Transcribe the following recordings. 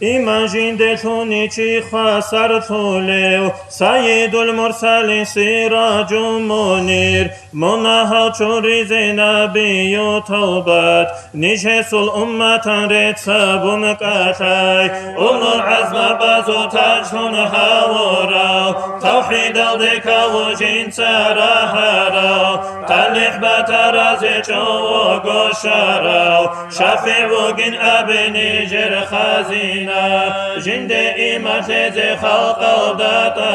إيمان جندتوني تشيخا سرطوليو سيد المرسلين سراج منير منها تشوري نبي توبات نجهس الأمة رتساب كاتاي أولو العزم بازو تاجهن هاورا توحيد الدكا وجين سراهارا تلح بترازي جو قشارا شافع وقن أبني جر خازينا جند إيمان تزي خلق وداتا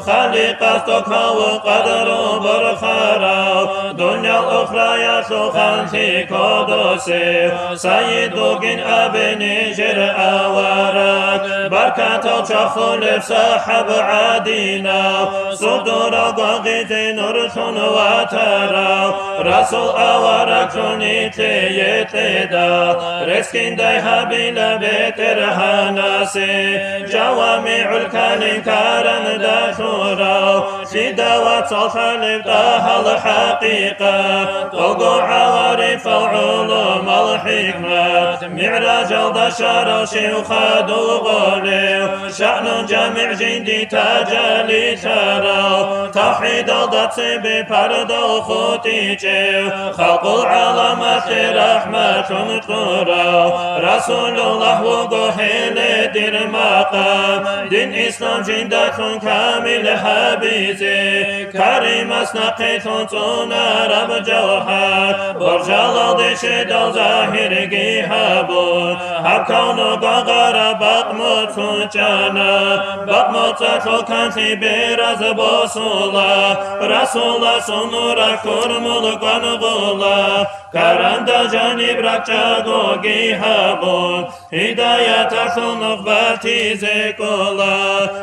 خالق استوكا وقدر برخارا دنيا الأخرى يسو خانسي قدسي سيد وقن أبني جر أوارك بركة تخلف سحب عدينا صدور ضغط نرسل وترى رسول أوارك شنيت يتدا رسكين دايها بلا بيتر هناسي جوامع الكلم كارن داشورا سيداوات صلخالف داها الحقيقة توقع عوارف العلوم الحكمة معراج البشر شيوخ دوغولي شأن جامع جندي تاجالي ترى توحيد الضبط بفرد الخوتيجي خلق العالمات رحمة ترى رسول الله وقهل دير مقام دين إسلام جندة كامل حبيزي كريم أسنقيت رب جوهر برجال دشد ظاهر جهابون هب كون قغر بقمت جانا بقمت تلكنتي براز بوصولا رسول سنور كرمل قنغولا كرند جانب ركجاغو جهابون هداية سنق باتيزي كولا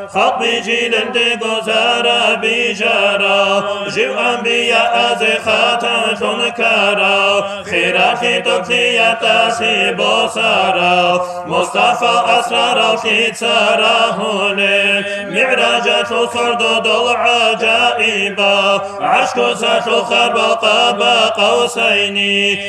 خط بجيل دقزار بجارا جو أنبياء أزي خاتم تنكارا خيراتي تقتي تاسيب سارا مصطفى أسرار تيتسارا هولي معراجة صرد العجائبا عشق ساتو خرب قاب قوسين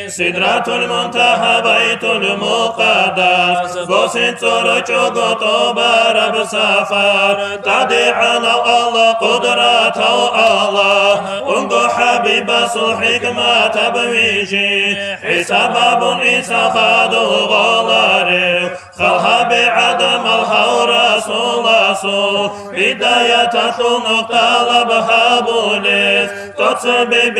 سدرة المنتهى بيت المقدس بوسن صورة قطوبة رب سفر تدعي على الله قدرة الله انقو حبيب حكمة تبويجي حساب إنسا خادو غالاري خلها بعدم الهو رسول بداية تلنق طلبها بوليس تتصبب